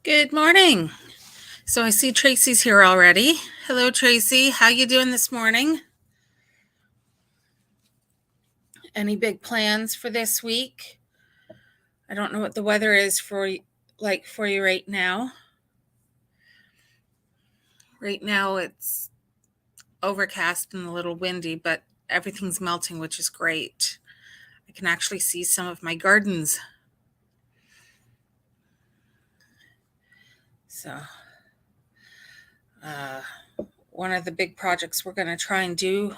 Good morning. So I see Tracy's here already. Hello, Tracy. How you doing this morning? Any big plans for this week? I don't know what the weather is for you right now. Right now it's overcast and a little windy, but everything's melting, which is great. I can actually see some of my gardens. So, uh, one of the big projects we're going to try and do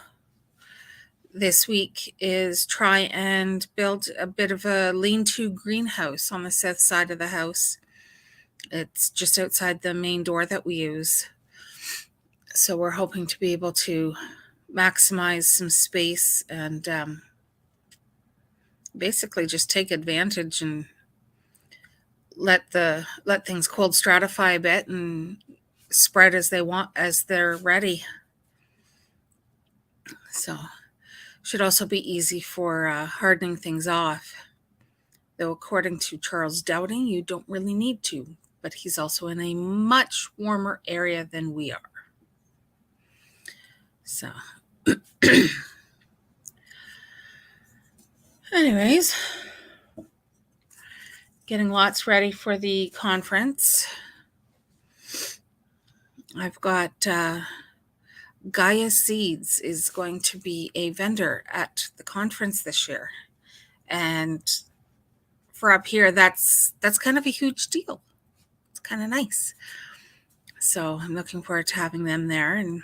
this week is try and build a bit of a lean-to greenhouse on the south side of the house. It's just outside the main door that we use. So we're hoping to be able to maximize some space and basically just take advantage and let things cold stratify a bit and spread as they're ready. So should also be easy for hardening things off. Though according to Charles Dowding, you don't really need to, but he's also in a much warmer area than we are. So anyways, getting lots ready for the conference. I've got Gaia Seeds is going to be a vendor at the conference this year. And for up here, that's kind of a huge deal. It's kind of nice. So I'm looking forward to having them there, and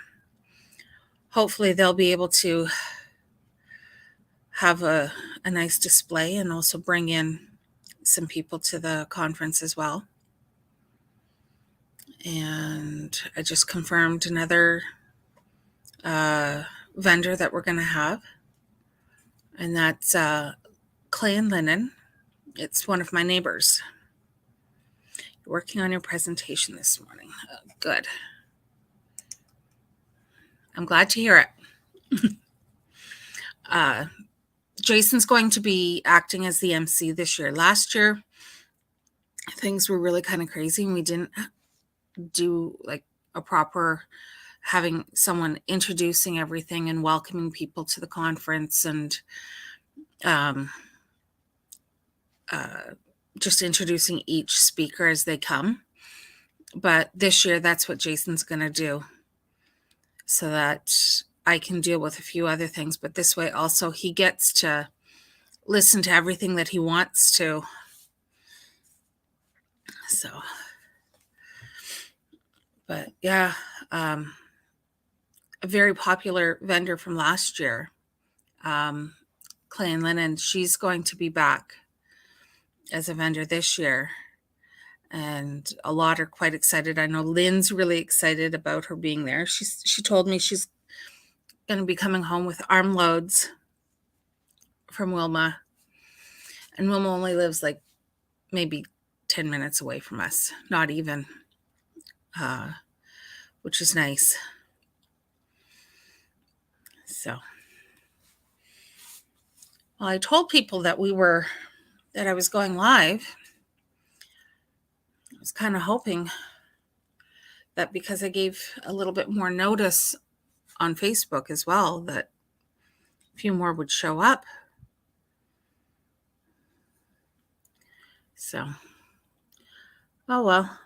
hopefully they'll be able to have a nice display and also bring in some people to the conference as well. And I just confirmed another vendor that we're going to have, and that's Clay and Linen. It's one of my neighbors. You're working on your presentation this morning. Good. I'm glad to hear it. Jason's going to be acting as the MC this year. Last year, things were really kind of crazy, and we didn't do like a proper having someone introducing everything and welcoming people to the conference and just introducing each speaker as they come. But this year, that's what Jason's going to do so that I can deal with a few other things. But this way also he gets to listen to everything that he wants to. So, but yeah, a very popular vendor from last year, Clay and Linen, she's going to be back as a vendor this year. And a lot are quite excited. I know Lynn's really excited about her being there. She told me she's going to be coming home with armloads from Wilma. And Wilma only lives like maybe 10 minutes away from us, not even, which is nice. So, well, I told people that I was going live. I was kind of hoping that because I gave a little bit more notice on Facebook as well, that a few more would show up. So, oh well.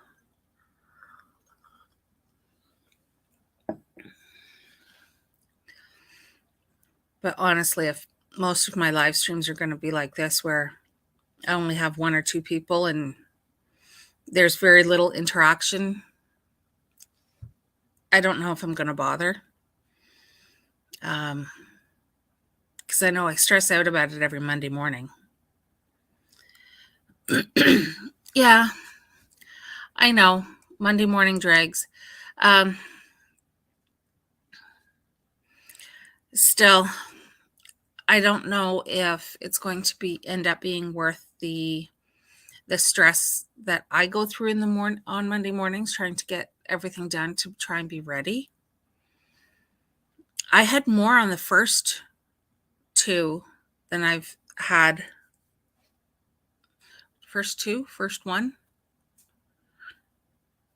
But honestly, if most of my live streams are going to be like this, where I only have one or two people and there's very little interaction, I don't know if I'm going to bother. Because I know I stress out about it every Monday morning. Yeah, I know. Monday morning drags. Still, I don't know if it's going to end up being worth the stress that I go through in the on Monday mornings trying to get everything done to try and be ready. I had more on the first two than I've had. First one.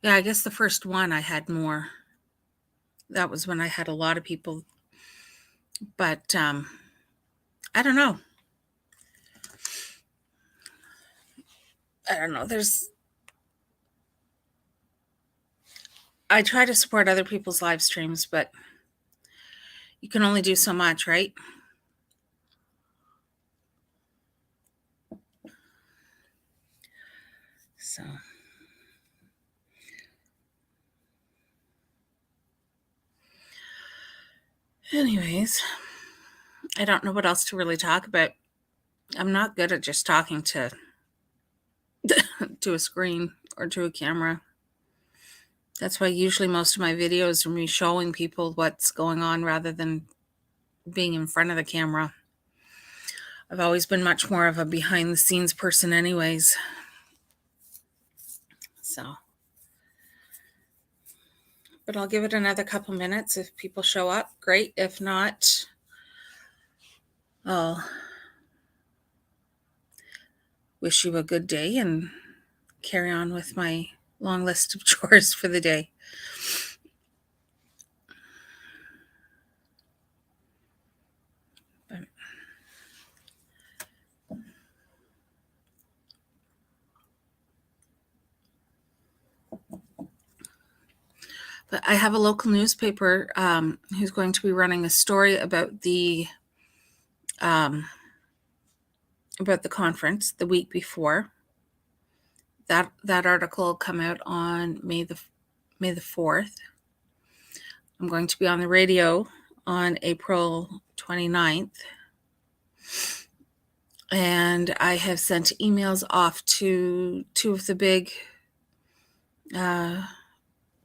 Yeah, I guess the first one I had more. That was when I had a lot of people. But I don't know. I don't know. I try to support other people's live streams, but you can only do so much, right? So, anyways, I don't know what else to really talk about. I'm not good at just talking to a screen or to a camera. That's why usually most of my videos are me showing people what's going on rather than being in front of the camera. I've always been much more of a behind the scenes person anyways. So, but I'll give it another couple minutes. If people show up, great. If not, I'll wish you a good day and carry on with my long list of chores for the day. But I have a local newspaper who's going to be running a story about the conference the week before. That article will come out on May the 4th. I'm going to be on the radio on April 29th. And I have sent emails off to two of the big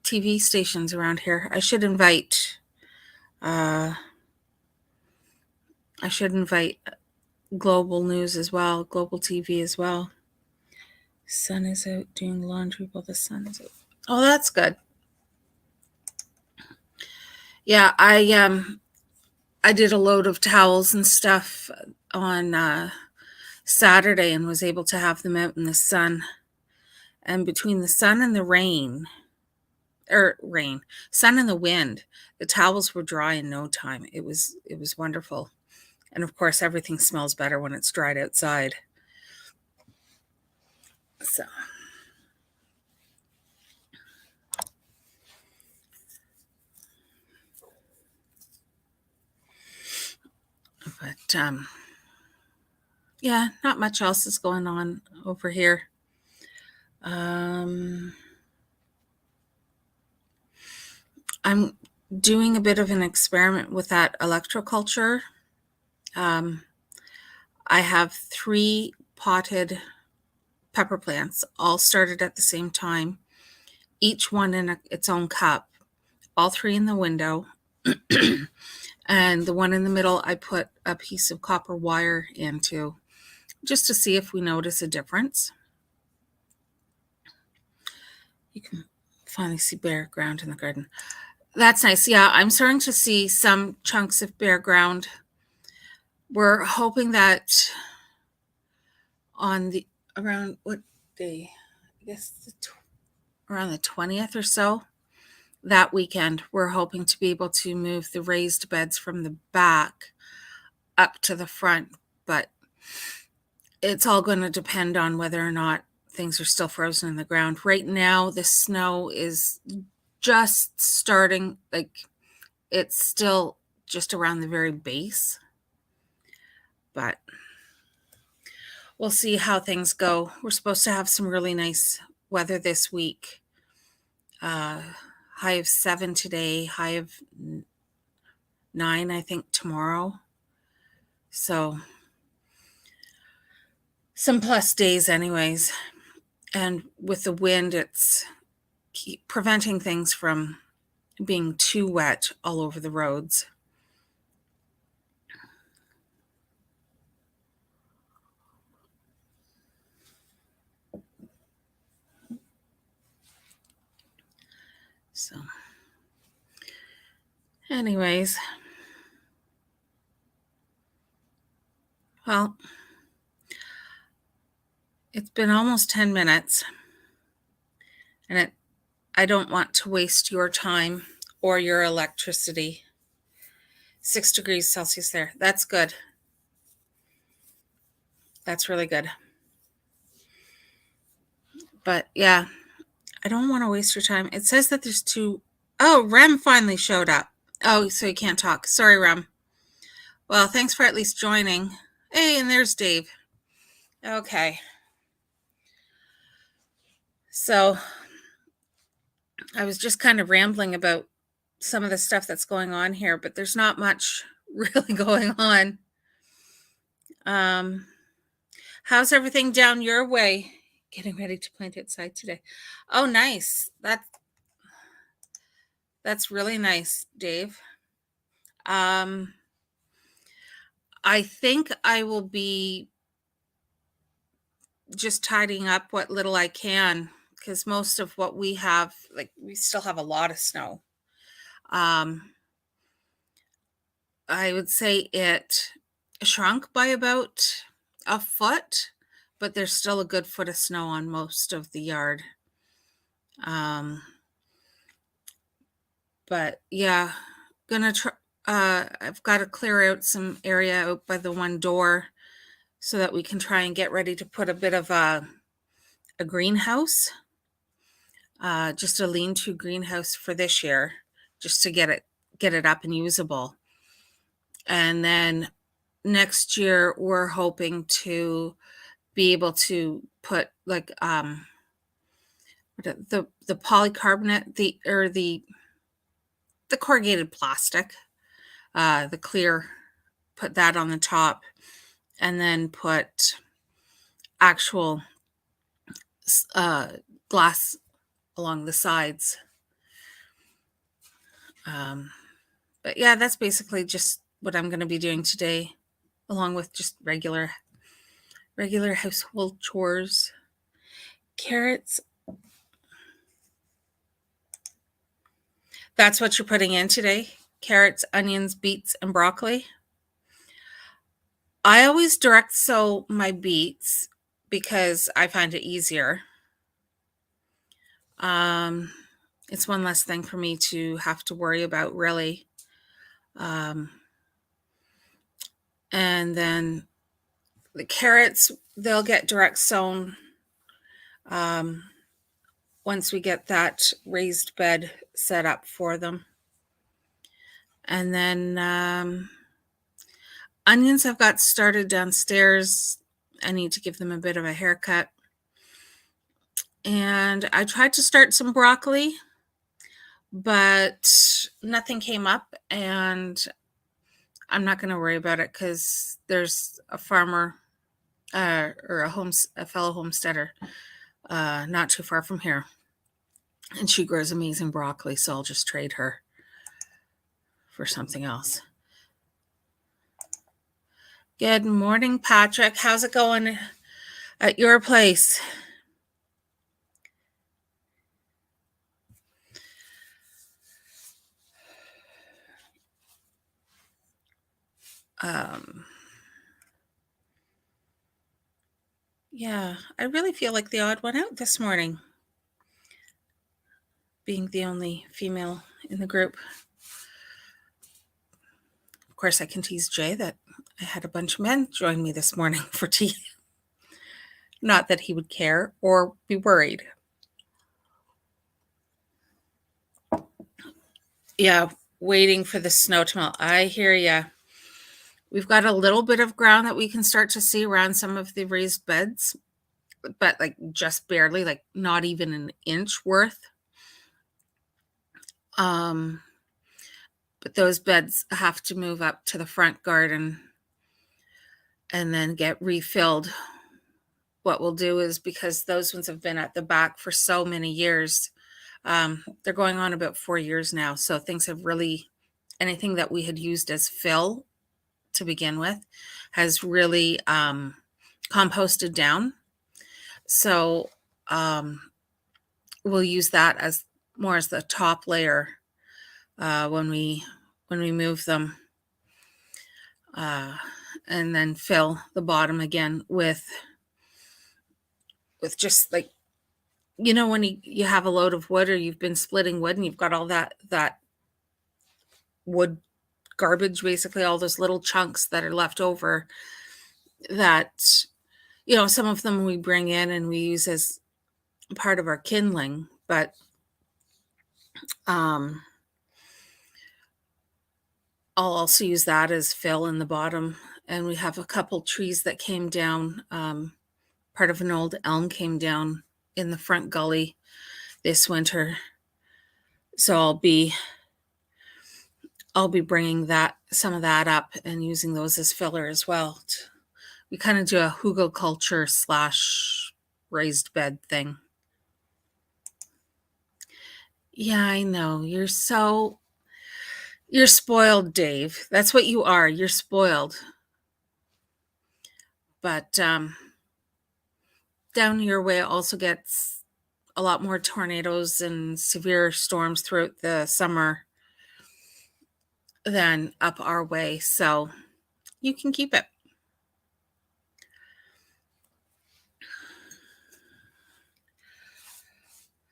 TV stations around here. I should invite Global News as well, Global TV as well. Sun is out doing laundry while the sun is out. Oh, that's good. Yeah, I did a load of towels and stuff on Saturday and was able to have them out in the sun. And between the sun and the sun and the wind, the towels were dry in no time. It was wonderful. And of course, everything smells better when it's dried outside. So, but yeah, not much else is going on over here. I'm doing a bit of an experiment with that electroculture. I have 3 potted pepper plants, all started at the same time, each one in its own cup, all 3 in the window. And the one in the middle, I put a piece of copper wire into just to see if we notice a difference. You can finally see bare ground in the garden. That's nice. Yeah, I'm starting to see some chunks of bare ground. We're hoping that around what day? I guess around the 20th or so, that weekend, we're hoping to be able to move the raised beds from the back up to the front, but it's all going to depend on whether or not things are still frozen in the ground. Right now, the snow is just starting, like it's still just around the very base, but we'll see how things go. We're supposed to have some really nice weather this week. High of 7 today, high of 9, I think, tomorrow. So some plus days anyways. And with the wind, it's preventing things from being too wet all over the roads. So anyways, well, it's been almost 10 minutes, and I don't want to waste your time or your electricity. 6 degrees Celsius there. That's good. That's really good. But yeah, I don't want to waste your time. It says that there's two. Oh, Rem finally showed up. Oh, so you can't talk. Sorry, Rem. Well, thanks for at least joining. Hey, and there's Dave. Okay. So I was just kind of rambling about some of the stuff that's going on here, but there's not much really going on. How's everything down your way? Getting ready to plant outside today. Oh, nice. That's really nice, Dave. I think I will be just tidying up what little I can, because most of what we have, like, we still have a lot of snow. I would say it shrunk by about a foot, but there's still a good foot of snow on most of the yard. But yeah, gonna try. I've got to clear out some area out by the one door so that we can try and get ready to put a bit of a greenhouse, just a lean-to greenhouse for this year, just to get it up and usable. And then next year we're hoping to be able to put like the polycarbonate, the corrugated plastic, the clear, put that on the top, and then put actual glass along the sides. But yeah, that's basically just what I'm going to be doing today, along with just regular household chores. Carrots. That's what you're putting in today? Carrots, onions, beets, and broccoli. I always direct sow my beets because I find it easier. It's one less thing for me to have to worry about, really. And then the carrots, they'll get direct sown once we get that raised bed set up for them. And then onions I've got started downstairs. I need to give them a bit of a haircut. And I tried to start some broccoli, but nothing came up, and I'm not going to worry about it because there's a farmer or a fellow homesteader not too far from here, and she grows amazing broccoli, so I'll just trade her for something else. Good morning, Patrick. How's it going at your place? Yeah, I really feel like the odd one out this morning, being the only female in the group. Of course, I can tease Jay that I had a bunch of men join me this morning for tea. Not that he would care or be worried. Yeah, waiting for the snow to melt. I hear ya. We've got a little bit of ground that we can start to see around some of the raised beds, but like just barely, like not even an inch worth. But those beds have to move up to the front garden and then get refilled. What we'll do is, because those ones have been at the back for so many years, they're going on about 4 years now. So things have really, anything that we had used as fill to begin with has really composted down. So we'll use that as more as the top layer when we move them, and then fill the bottom again with just like when you have a load of wood or you've been splitting wood and you've got all that wood garbage, basically all those little chunks that are left over that, some of them we bring in and we use as part of our kindling, but um, I'll also use that as fill in the bottom. And we have a couple trees that came down. Part of an old elm came down in the front gully this winter. So I'll be bringing some of that up and using those as filler as well. We kind of do a hugelkultur / raised bed thing. Yeah, I know. You're spoiled, Dave. That's what you are. You're spoiled. But down your way also gets a lot more tornadoes and severe storms throughout the summer than up our way. So you can keep it.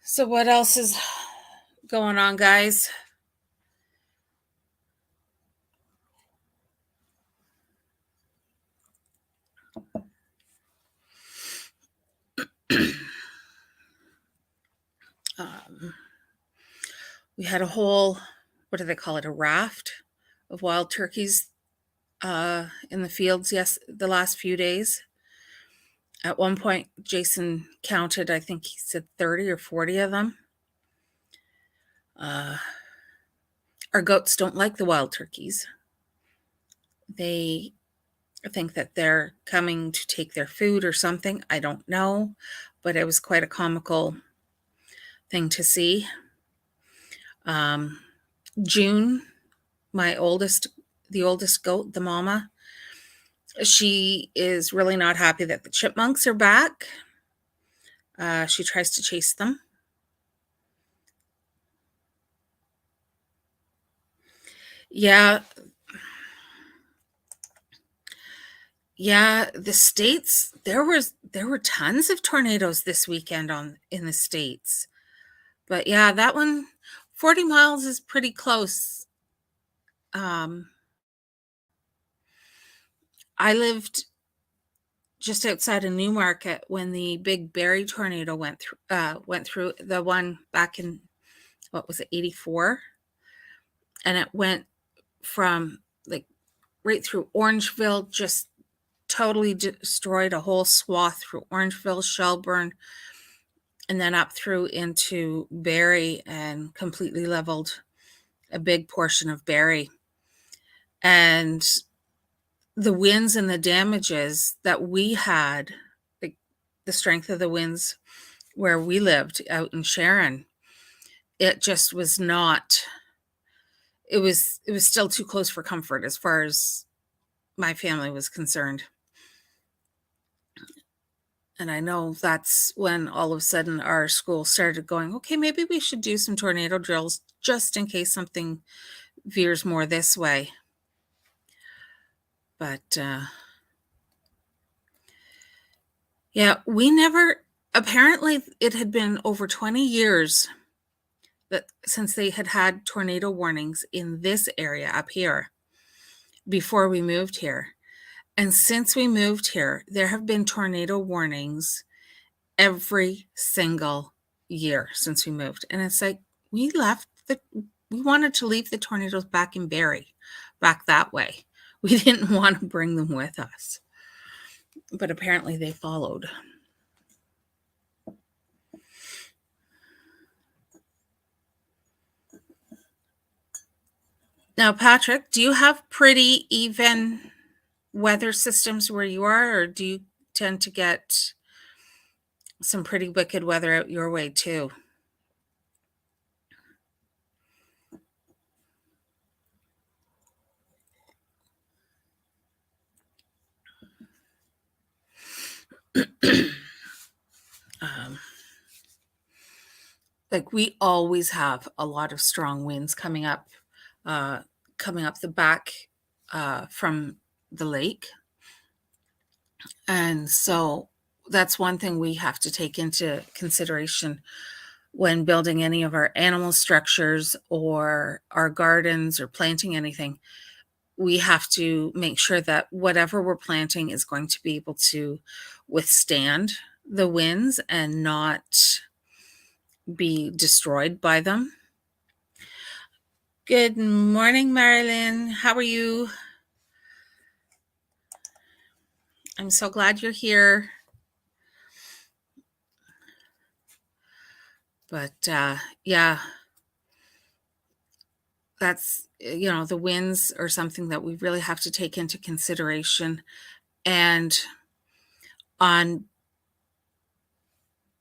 So what else is going on, guys? We had a whole, what do they call it, a raft of wild turkeys in the fields, the last few days. At one point, Jason counted, I think he said 30 or 40 of them. Our goats don't like the wild turkeys. They think that they're coming to take their food or something. I don't know, but it was quite a comical thing to see. June, the oldest goat, the mama, she is really not happy that the chipmunks are back. She tries to chase them. Yeah. Yeah, the States, there were tons of tornadoes this weekend in the States. But yeah, that one, 40 miles is pretty close. I lived just outside of Newmarket when the big Barry tornado went through, the one back in, what was it, 84? And it went from like right through Orangeville, just totally destroyed a whole swath through Orangeville, Shelburne, and then up through into Barrie and completely leveled a big portion of Barrie. And the winds and the damages that we had, like the strength of the winds where we lived out in Sharon, it just was not, it was still too close for comfort as far as my family was concerned. And I know that's when all of a sudden our school started going, okay, maybe we should do some tornado drills just in case something veers more this way. But yeah, apparently it had been over 20 years since they had tornado warnings in this area up here before we moved here. And since we moved here, there have been tornado warnings every single year since we moved. And it's like, we wanted to leave the tornadoes back in Barrie, back that way. We didn't want to bring them with us. But apparently they followed. Now, Patrick, do you have pretty even weather systems where you are, or do you tend to get some pretty wicked weather out your way too? Like we always have a lot of strong winds coming up the back from the lake. And so that's one thing we have to take into consideration when building any of our animal structures or our gardens or planting anything. We have to make sure that whatever we're planting is going to be able to withstand the winds and not be destroyed by them. Good morning, Marilyn. How are you? I'm so glad you're here. But yeah, that's, the winds are something that we really have to take into consideration. And on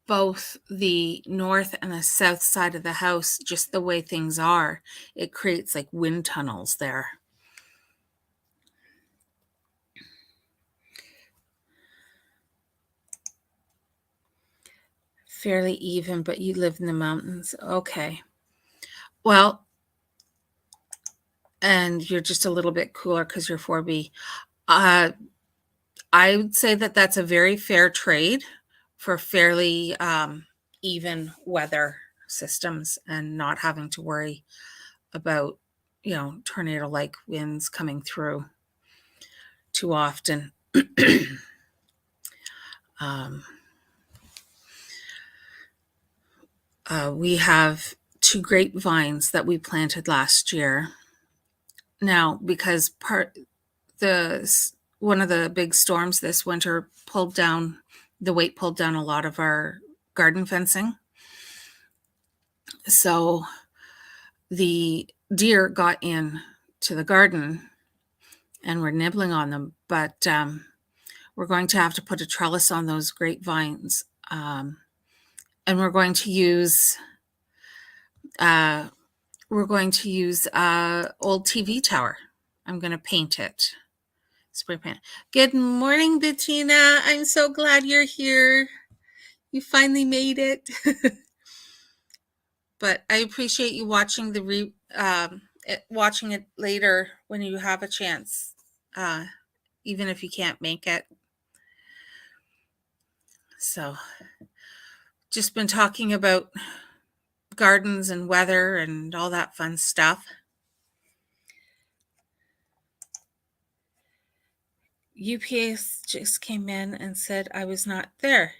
both the north and the south side of the house, just the way things are, it creates like wind tunnels there. Fairly even, but you live in the mountains. Okay. Well, and you're just a little bit cooler because you're 4B. I would say that that's a very fair trade for fairly even weather systems and not having to worry about, tornado-like winds coming through too often. We have 2 grapevines that we planted last year. Now, because one of the big storms this winter pulled down a lot of our garden fencing. So the deer got in to the garden and were nibbling on them, but we're going to have to put a trellis on those grapevines, and we're going to use old TV tower. I'm going to paint it. Spray paint. Good morning, Bettina. I'm so glad you're here. You finally made it. But I appreciate you watching watching it later when you have a chance, even if you can't make it. So, just been talking about gardens and weather and all that fun stuff. UPS just came in and said I was not there.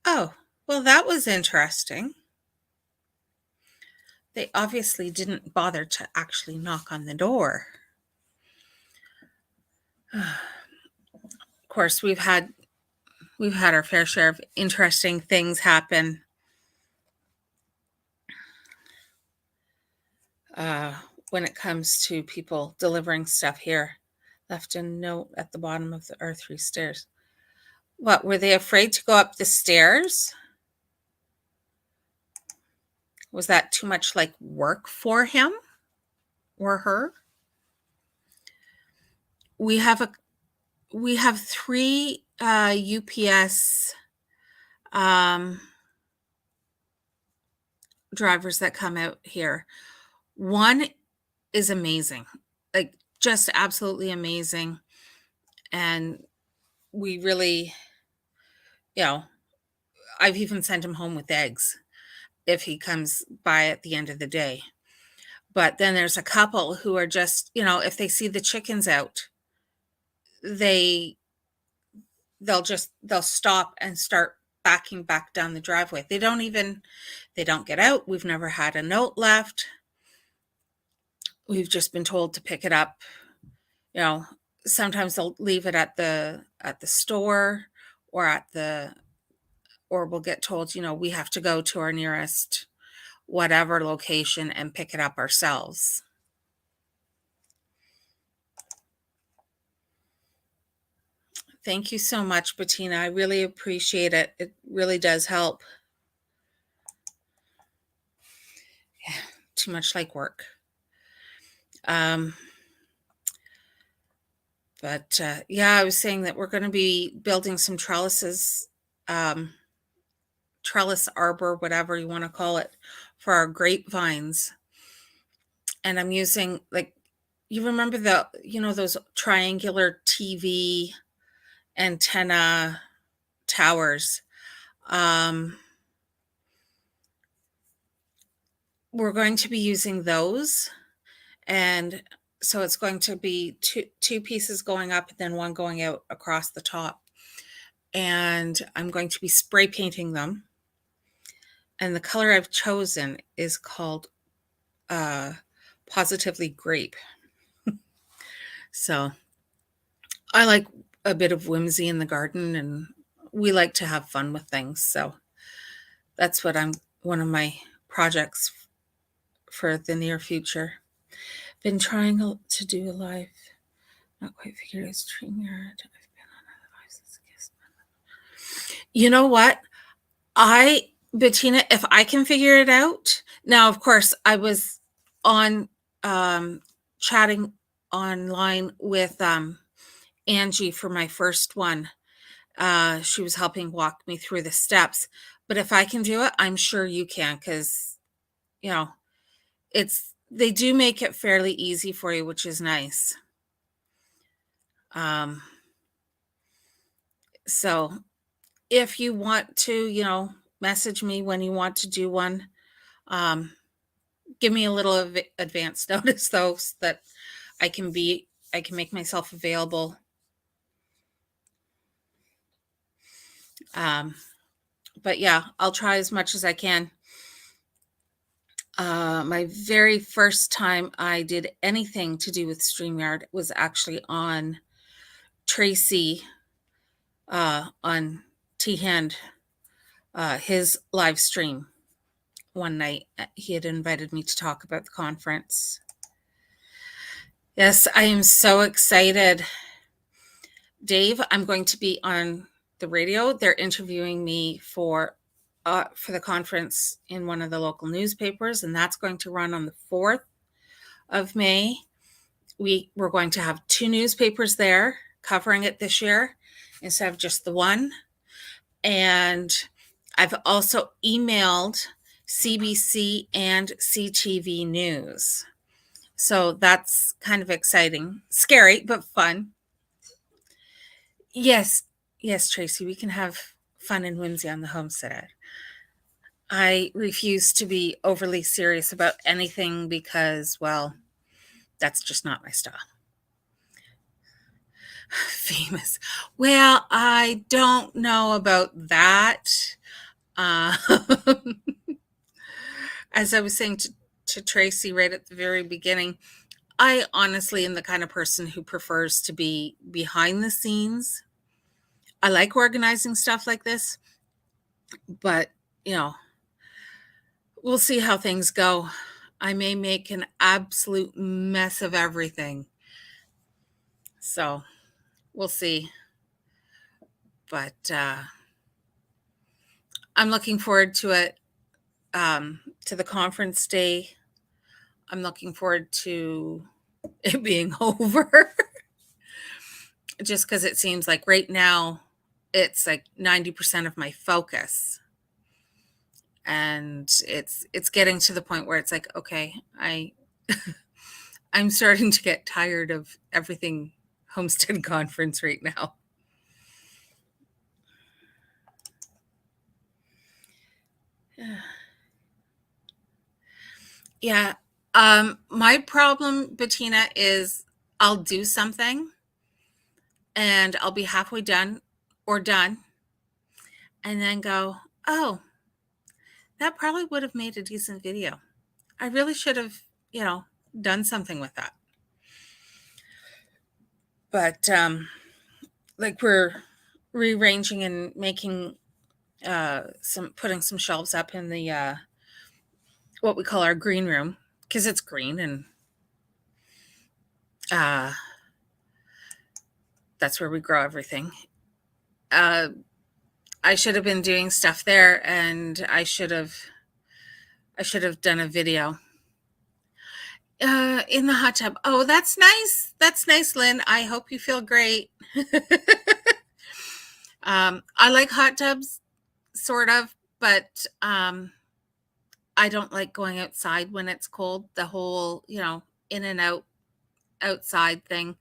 Oh, well, that was interesting. They obviously didn't bother to actually knock on the door. Of course, we've had our fair share of interesting things happen. When it comes to people delivering stuff here. Left a note at the bottom of our 3 stairs. What, were they afraid to go up the stairs? Was that too much like work for him or her? We have 3 UPS drivers that come out here. One is amazing, like just absolutely amazing. And we really, I've even sent him home with eggs if he comes by at the end of the day. But then there's a couple who are just, if they see the chickens out, they'll stop and start backing back down the driveway. They don't get out. We've never had a note left. We've just been told to pick it up. Sometimes they'll leave it at the store or we'll get told, we have to go to our nearest whatever location and pick it up ourselves. Thank you so much, Bettina. I really appreciate it. It really does help. Yeah, too much like work. But I was saying that we're going to be building some trellises, trellis arbor, whatever you want to call it, for our grapevines. And I'm using, like, you remember those triangular TV antenna towers. We're going to be using those, and so it's going to be two pieces going up and then one going out across the top. And I'm going to be spray painting them. And the color I've chosen is called Positively Grape. So I like a bit of whimsy in the garden, and we like to have fun with things. So that's what one of my projects for the near future. Been trying to do a live, not quite figured out StreamYard. I've been on other lives. You know what? Bettina, if I can figure it out. Now, of course, I was on chatting online with Angie for my first one. She was helping walk me through the steps. But if I can do it, I'm sure you can, because, they do make it fairly easy for you, which is nice. So if you want to, message me when you want to do one. Give me a little advance notice, though, so that I can make myself available. But yeah, I'll try as much as I can. My very first time I did anything to do with StreamYard was actually on Tracy, on T-Hand, his live stream one night. He had invited me to talk about the conference. Yes, I am so excited. Dave, I'm going to be on the radio. They're interviewing me for the conference in one of the local newspapers, and that's going to run on the 4th of May. We're going to have 2 newspapers there covering it this year instead of just the one. And I've also emailed CBC and CTV News. So that's kind of exciting. Scary, but fun. Yes, Tracy, we can have fun and whimsy on the homestead. I refuse to be overly serious about anything because, well, that's just not my style. Famous. Well, I don't know about that. As I was saying to Tracy right at the very beginning, I honestly am the kind of person who prefers to be behind the scenes. I like organizing stuff like this, but, we'll see how things go. I may make an absolute mess of everything. So we'll see. But I'm looking forward to it, to the conference day. I'm looking forward to it being over. Just because it seems like right now it's like 90% of my focus. And it's getting to the point where it's like, okay, I'm starting to get tired of everything Homestead Conference right now. Yeah. My problem, Bettina, is I'll do something and I'll be halfway done and then go, oh, that probably would have made a decent video. I really should have, done something with that. But like we're rearranging and making putting some shelves up in the what we call our green room, because it's green, and that's where we grow everything. I should have been doing stuff there, and I should have done a video in the hot tub. Oh, that's nice. That's nice, Lynn. I hope you feel great. I like hot tubs, sort of, but I don't like going outside when it's cold. The whole, in and out outside thing,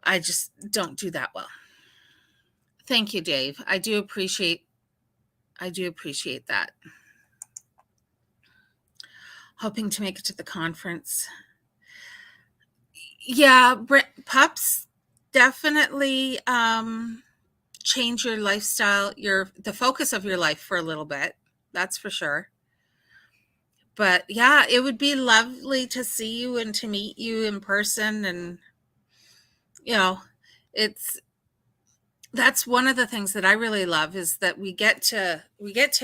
I just don't do that well. Thank you, Dave. I do appreciate that. Hoping to make it to the conference. Yeah, pups definitely change your lifestyle, the focus of your life for a little bit. That's for sure. But yeah, it would be lovely to see you and to meet you in person. And you know, it's that's one of the things that I really love, is that we get to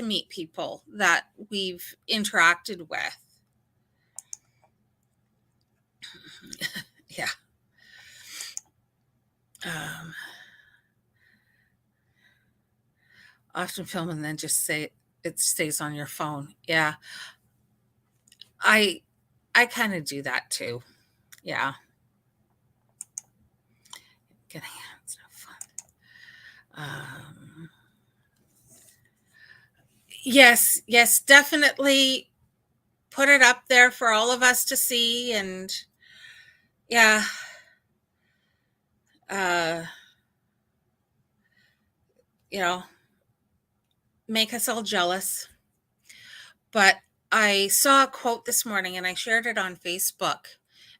meet people that we've interacted with. Yeah. Um, Often film and then just say it stays on your phone. Yeah. I I kind of do that too. Yeah. Getting it's no fun. Yes, definitely put it up there for all of us to see. And yeah, uh, you know, make us all jealous. But I saw a quote this morning and I shared it on Facebook.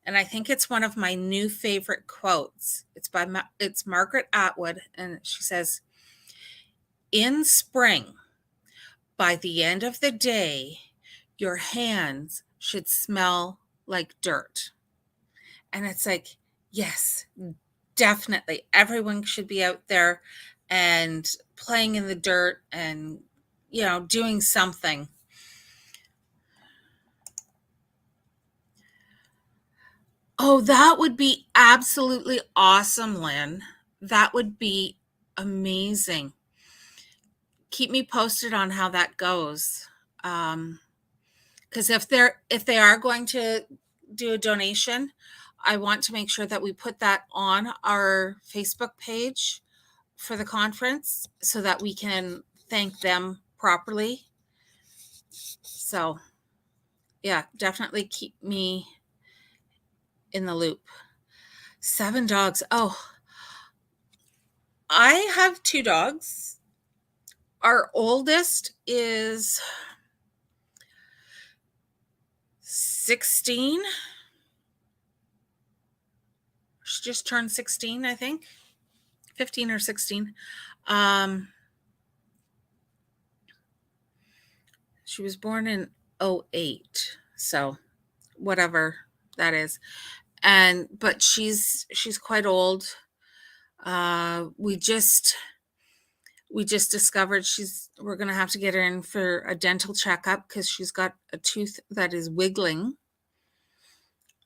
And I think it's one of my new favorite quotes. It's Margaret Atwood, and she says, "In spring, by the end of the day, your hands should smell like dirt." And it's like, yes, definitely. Everyone should be out there and playing in the dirt and, doing something. Oh, that would be absolutely awesome, Lynn. That would be amazing. Keep me posted on how that goes. Because if they are going to do a donation, I want to make sure that we put that on our Facebook page for the conference so that we can thank them properly. So, yeah, definitely keep me in the loop. 7 dogs. Oh, I have 2 dogs. Our oldest is 16. She just turned 16, I think. 15 or 16. She was born in 08. So, whatever that is. But she's quite old. We just discovered we're going to have to get her in for a dental checkup because she's got a tooth that is wiggling.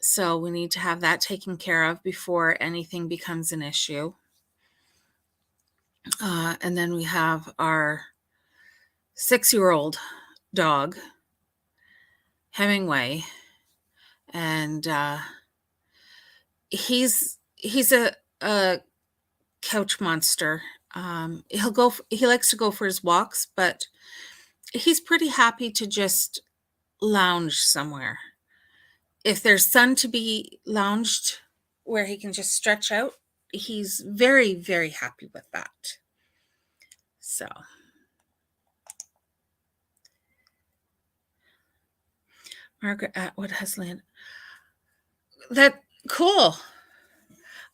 So we need to have that taken care of before anything becomes an issue. And then we have our 6-year-old dog, Hemingway, and he's a couch monster. He likes to go for his walks, but he's pretty happy to just lounge somewhere. If there's sun to be lounged where he can just stretch out, he's very, very happy with that. So, Margaret Atwood has land. That cool.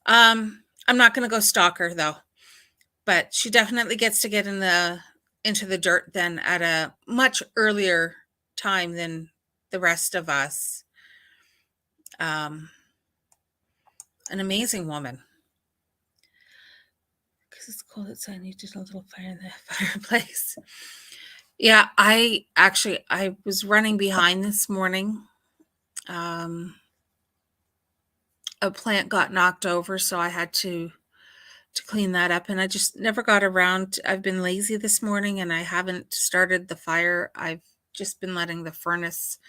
I'm not going to go stalk her though, but she definitely gets to get into the dirt then at a much earlier time than the rest of us. An amazing woman. Because it's cold outside and you did a little fire in the fireplace. Yeah, I was running behind this morning. A plant got knocked over, so I had to clean that up, and I just never got around. I've been lazy this morning and I haven't started the fire. I've just been letting the furnace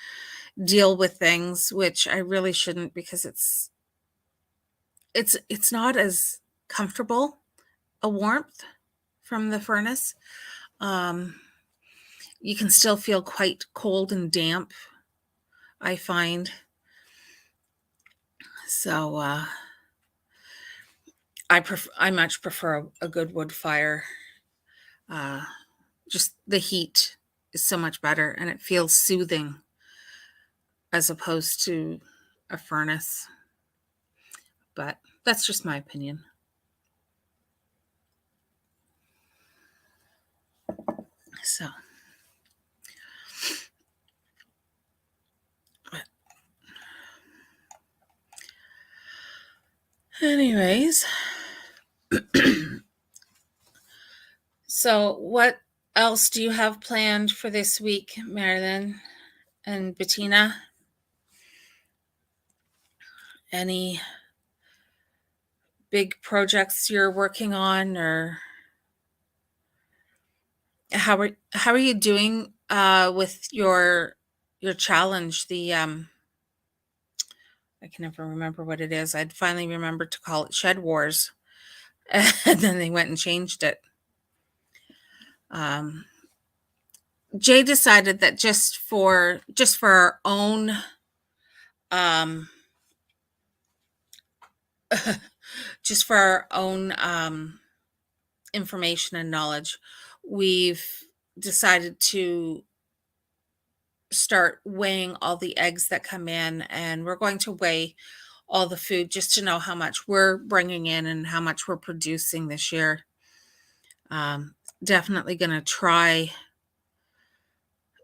deal with things, which I really shouldn't, because it's not as comfortable a warmth from the furnace. You can still feel quite cold and damp, I find. So I much prefer a good wood fire. Just the heat is so much better, and it feels soothing as opposed to a furnace. But that's just my opinion. So, anyways, so what else do you have planned for this week, Marilyn and Bettina? Any big projects you're working on, or how are you doing with your challenge? The I can never remember what it is. I'd finally remembered to call it Shed Wars, and then they went and changed it. Jay decided that just for our own just for our own information and knowledge, we've decided to start weighing all the eggs that come in, and we're going to weigh all the food just to know how much we're bringing in and how much we're producing this year. Definitely going to try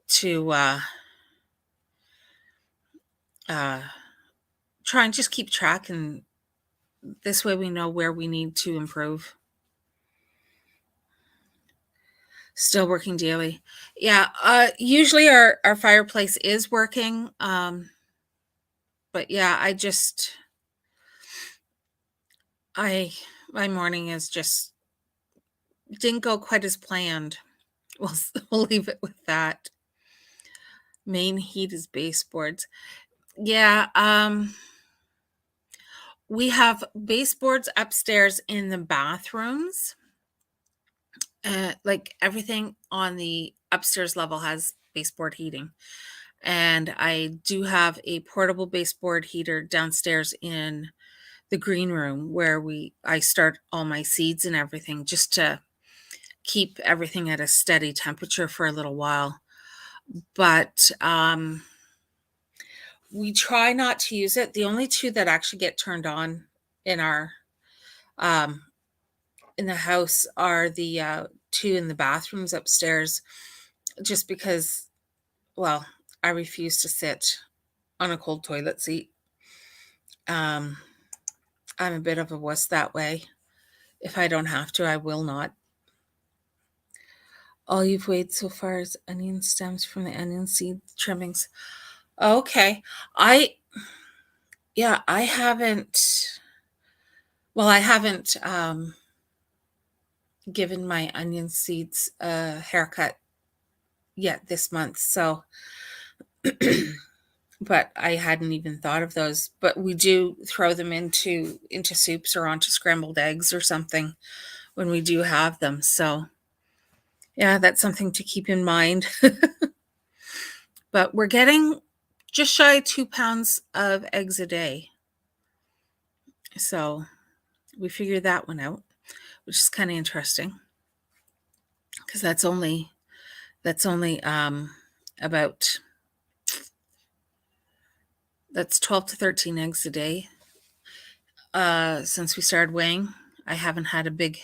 to try and just keep track, and this way we know where we need to improve. Still working daily. Yeah, usually our fireplace is working. But yeah, my morning is just didn't go quite as planned. We'll leave it with that. Main heat is baseboards. Yeah, we have baseboards upstairs in the bathrooms. Like everything on the upstairs level has baseboard heating. And I do have a portable baseboard heater downstairs in the green room where I start all my seeds and everything, just to keep everything at a steady temperature for a little while. But we try not to use it. The only two that actually get turned on in our in the house are the two in the bathrooms upstairs, just because, well, I refuse to sit on a cold toilet seat. I'm a bit of a wuss that way. If I don't have to, I will not. All you've weighed so far is onion stems from the onion seed trimmings. Okay. I haven't, well, I haven't given my onion seeds a haircut yet this month. So, but I hadn't even thought of those. But we do throw them into soups or onto scrambled eggs or something when we do have them. So, yeah, that's something to keep in mind. But we're getting just shy of 2 pounds of eggs a day. So we figured that one out, which is kind of interesting, because that's only about, that's 12 to 13 eggs a day. Since we started weighing, I haven't had a big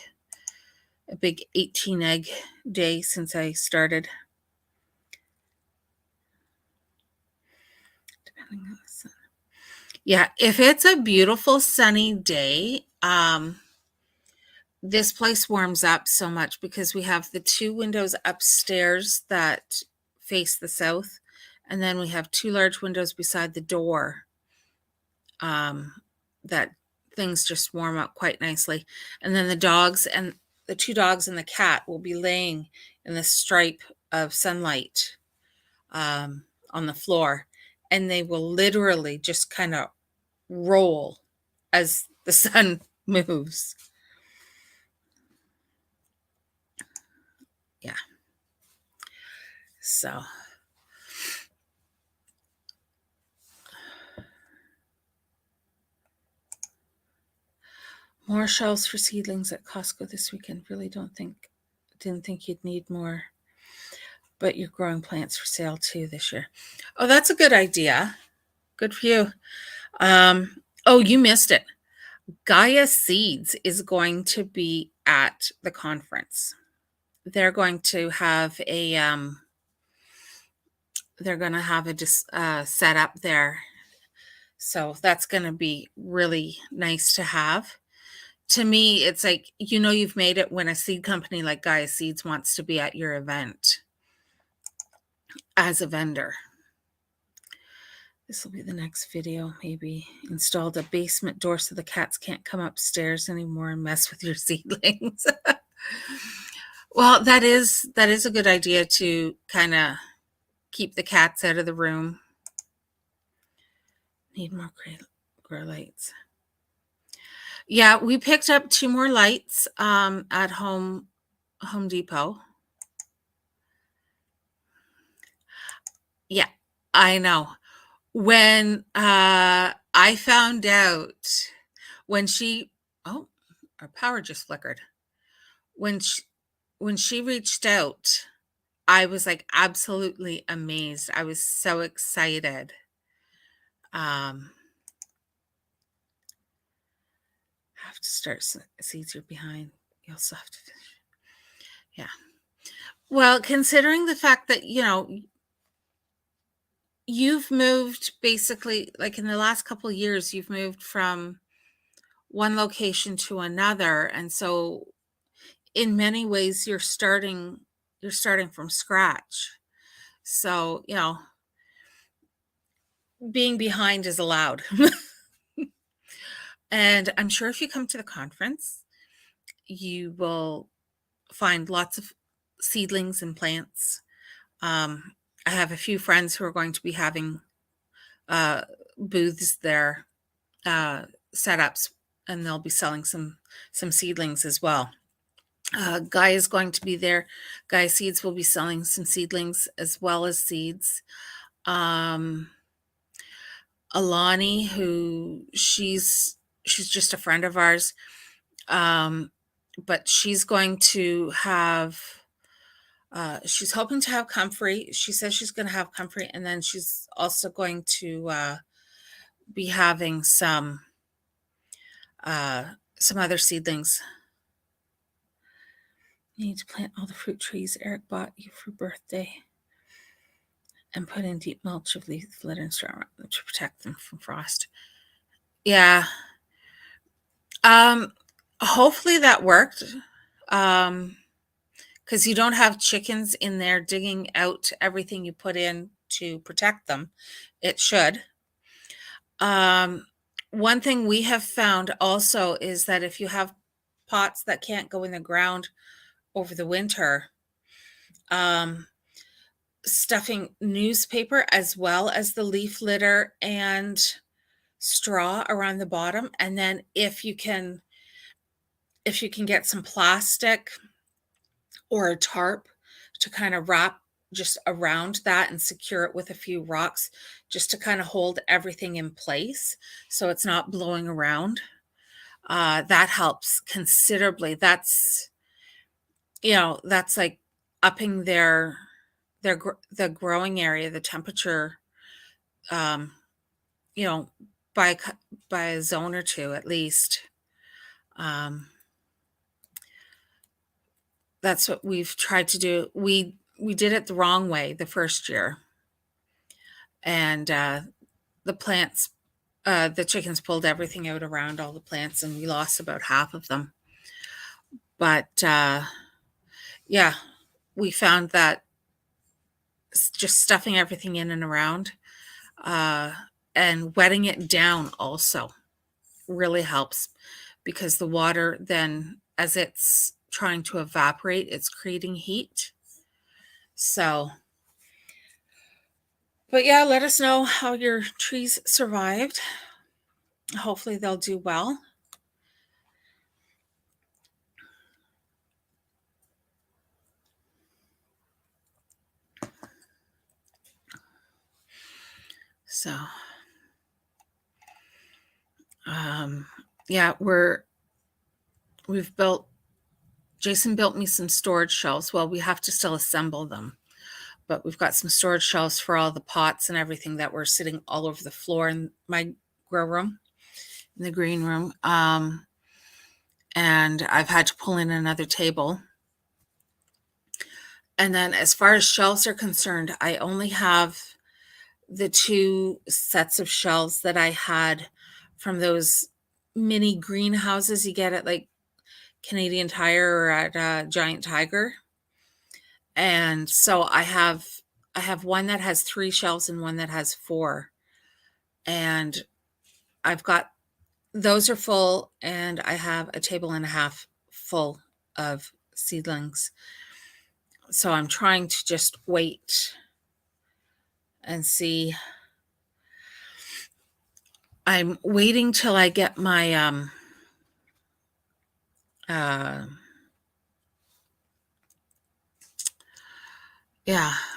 18 egg day since I started. Depending on the sun. Yeah, if it's a beautiful sunny day, this place warms up so much because we have the two windows upstairs that face the south, and then we have two large windows beside the door, that things just warm up quite nicely. And then the two dogs and the cat will be laying in the stripe of sunlight on the floor, and they will literally just kind of roll as the sun moves. Yeah. So More shelves for seedlings at Costco this weekend. Really didn't think you'd need more. But you're growing plants for sale too this year. Oh, that's a good idea. Good for you. Oh, you missed it. Gaia Seeds is going to be at the conference. They're going to have a set up there. So that's going to be really nice to have. To me, it's like, you've made it when a seed company like Gaia Seeds wants to be at your event as a vendor. This will be the next video. Maybe installed a basement door so the cats can't come upstairs anymore and mess with your seedlings. Well, that is a good idea to kind of keep the cats out of the room. Need more grow lights. Yeah, we picked up 2 more lights at Home Depot. Yeah, I know. When I found out when our power just flickered. When she reached out, I was like absolutely amazed. I was so excited. Have to start seeds you're behind. You also have to finish. Yeah. Well, considering the fact that, you've moved basically, like in the last couple of years, you've moved from one location to another. And so in many ways you're starting from scratch. So, being behind is allowed. And I'm sure if you come to the conference, you will find lots of seedlings and plants. I have a few friends who are going to be having booths there, setups, and they'll be selling some seedlings as well. Guy is going to be there. Guy Seeds will be selling some seedlings as well as seeds. Alani, who she's just a friend of ours, but she's going to have. She's hoping to have comfrey. She says she's going to have comfrey, and then she's also going to be having some other seedlings. You need to plant all the fruit trees Eric bought you for birthday and put in deep mulch of leaf litter and straw around them to protect them from frost. Yeah. Hopefully that worked. Because you don't have chickens in there digging out everything you put in to protect them. It should. One thing we have found also is that if you have pots that can't go in the ground over the winter, stuffing newspaper as well as the leaf litter and straw around the bottom. And then if you can get some plastic or a tarp to kind of wrap just around that and secure it with a few rocks just to kind of hold everything in place so it's not blowing around. That helps considerably. That's like upping the growing area, the temperature, by a zone or two at least. That's what we've tried to do. We did it the wrong way the first year, and the plants, the chickens pulled everything out around all the plants, and we lost about half of them. But yeah, we found that just stuffing everything in and around and wetting it down also really helps, because the water then, as it's trying to evaporate, it's creating heat. So, but yeah, let us know how your trees survived. Hopefully they'll do well. So, yeah, we're Jason built me some storage shelves. Well, we have to still assemble them, but we've got some storage shelves for all the pots and everything that were sitting all over the floor in my grow room, in the green room. And I've had to pull in another table. And then as far as shelves are concerned, I only have the 2 sets of shelves that I had from those mini greenhouses you get at like Canadian Tire or at Giant Tiger. And so I have one that has 3 shelves and one that has 4. And I've got those are full, and I have a table and a half full of seedlings. So I'm trying to just wait and see. I'm waiting till I get my I'm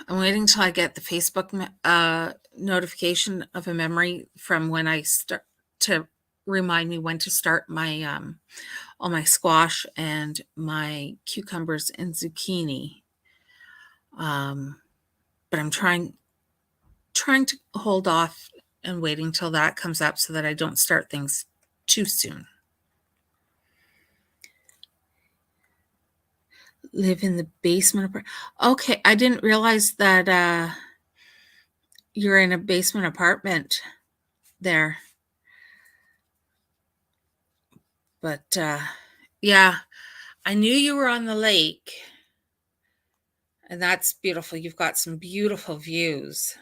waiting till I get the Facebook notification of a memory from when I start to remind me when to start my all my squash and my cucumbers and zucchini. But I'm trying to hold off and waiting till that comes up so that I don't start things too soon. Live in the basement. Okay, I didn't realize that you're in a basement apartment there. But yeah, I knew you were on the lake, and that's beautiful. You've got some beautiful views.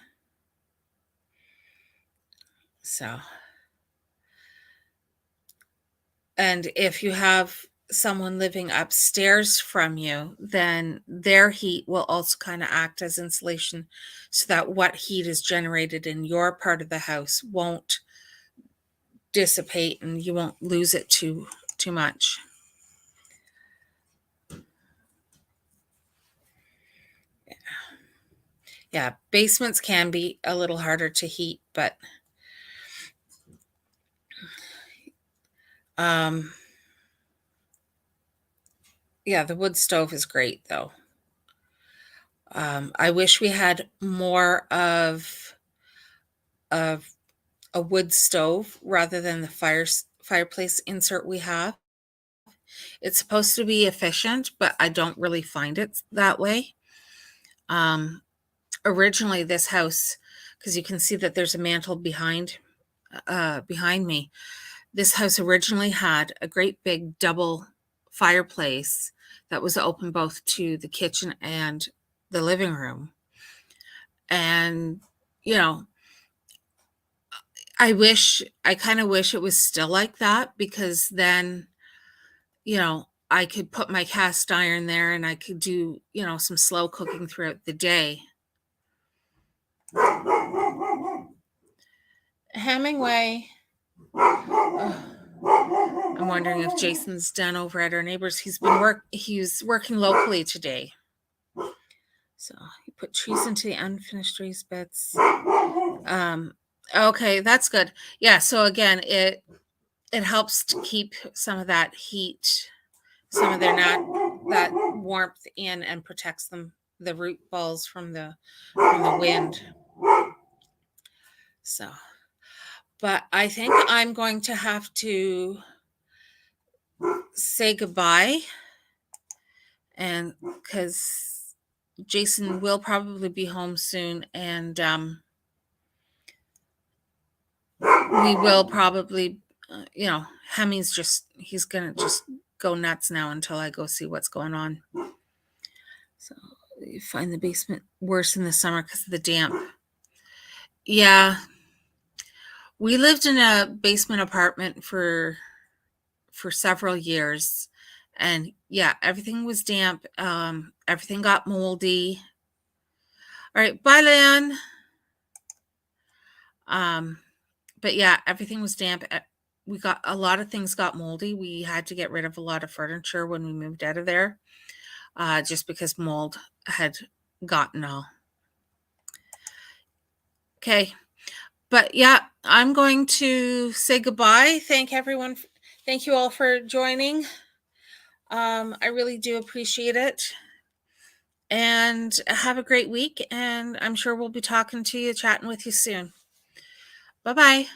So, and if you have someone living upstairs from you, then their heat will also kind of act as insulation so that what heat is generated in your part of the house won't dissipate and you won't lose it too much. Yeah, basements can be a little harder to heat, but yeah, the wood stove is great though. I wish we had more of a wood stove rather than the fireplace insert we have. It's supposed to be efficient, but I don't really find it that way. Originally, this house, because you can see that there's a mantle behind me. This house originally had a great big double fireplace that was open both to the kitchen and the living room. And, you know, I kind of wish it was still like that, because then, I could put my cast iron there and I could do, some slow cooking throughout the day. Hemingway. I'm wondering if Jason's done over at our neighbors. He's working locally today. So he put trees into the unfinished raised beds. Okay, that's good. Yeah, so again, it helps to keep some of that heat, some of that warmth in, and protects the root balls from the wind. So, but I think I'm going to have to say goodbye, and because Jason will probably be home soon, and we will probably, Hemmy's he's gonna just go nuts now until I go see what's going on. So you find the basement worse in the summer because of the damp. Yeah, we lived in a basement apartment for several years, and yeah, everything was damp. Everything got moldy. All right, bye, Lan. But yeah, everything was damp. We got a lot of things got moldy. We had to get rid of a lot of furniture when we moved out of there, just because mold had gotten all. Okay. But yeah, I'm going to say goodbye. Thank you all for joining. I really do appreciate it. And have a great week. And I'm sure we'll be talking to you, chatting with you soon. Bye bye.